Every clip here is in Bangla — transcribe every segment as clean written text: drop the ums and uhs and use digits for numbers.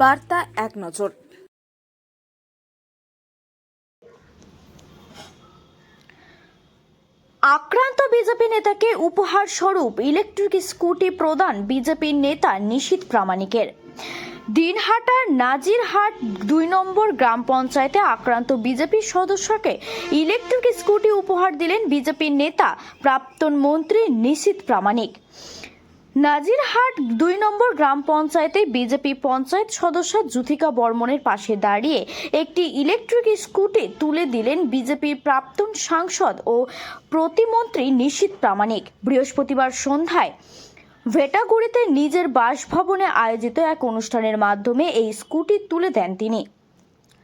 বার্তা এক নজর। আক্রান্ত বিজেপি নেতাকে উপহার স্বরূপ ইলেকট্রিক স্কুটি প্রদান বিজেপির নেতা নিশীথ প্রামাণিকের। দিনহাটার নাজিরহাট ২ নম্বর গ্রাম পঞ্চায়েতে আক্রান্ত বিজেপি সদস্যকে ইলেকট্রিক স্কুটি উপহার দিলেন বিজেপির নেতা প্রাক্তন মন্ত্রী নিশীথ প্রামাণিক। নাজিরহাট ২ নম্বর গ্রাম পঞ্চায়েতে বিজেপি পঞ্চায়েত সদস্য জ্যোতিকা বর্মনের পাশে দাঁড়িয়ে একটি ইলেকট্রিক স্কুটি তুলে দিলেন বিজেপির প্রাক্তন সাংসদ ও প্রতিমন্ত্রী নিশীথ প্রামাণিক। বৃহস্পতিবার সন্ধ্যায় ভেটাগুড়িতে নিজের বাসভবনে আয়োজিত এক অনুষ্ঠানের মাধ্যমে এই স্কুটি তুলে দেন তিনি।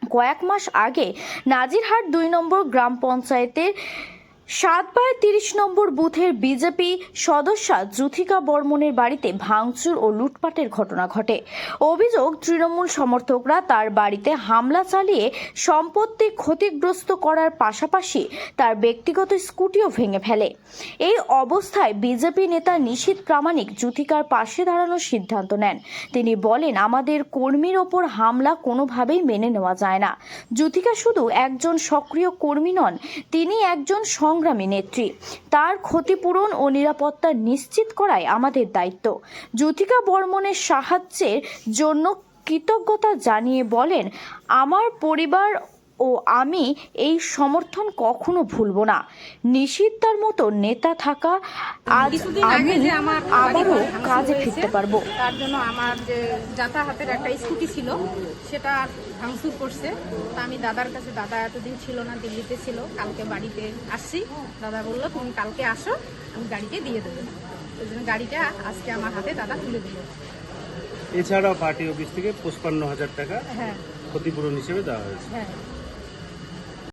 কয়েক মাস আগে নাজিরহাট ২ নম্বর গ্রাম পঞ্চায়েতের ৭/৩০ নম্বর বুথের বিজেপি সদস্যা জ্যোতিকা বর্মনের বাড়িতে ভাঙচুর ও লুটপাটের ঘটনা ঘটে। অভিযোগ, তৃণমূল সমর্থকরা তার বাড়িতে হামলা চালিয়ে সম্পত্তি ক্ষতিগ্রস্ত করার পাশাপাশি তার ব্যক্তিগত স্কুটিও ভেঙে ফেলে। এই অবস্থায় বিজেপি নেতা নিশীথ প্রামাণিক জ্যোতিকার পাশে দাঁড়ানোর সিদ্ধান্ত নেন। তিনি বলেন, আমাদের কর্মীর ওপর হামলা কোনোভাবেই মেনে নেওয়া যায় না। জ্যোতিকা শুধু একজন সক্রিয় কর্মী নন, তিনি একজন সংগ্রামী নেত্রী। তার ক্ষতিপূরণ ও নিরাপত্তা নিশ্চিত করাই আমাদের দায়িত্ব। জ্যোতিকা বর্মনের সাহায্যের জন্য কৃতজ্ঞতা জানিয়ে বলেন, আমার পরিবার ও আমি এই সমর্থন কখনো ভুলব না। নিশীথ তার মতো নেতা থাকা আজ আমি আবারও কাজে ফিরতে পারবো। তার জন্য আমার যে যাতায়াতের একটা স্কুটি ছিল সেটা ভাঙচুর করছে। তা আমি দাদার কাছে, দাদা এতদিন ছিল না, দিল্লিতে ছিল, কালকে বাড়িতে আসছি। দাদা বললো তুমি কালকে আসো, আমি গাড়িতে দিয়ে দেবো। ওই জন্য গাড়িটা আজকে আমার হাতে দাদা তুলে দিল। এছাড়া পার্টি অফিস থেকে ৫৫,০০০ টাকা ক্ষতিপূরণ হিসেবে দেওয়া হয়েছে। হ্যাঁ।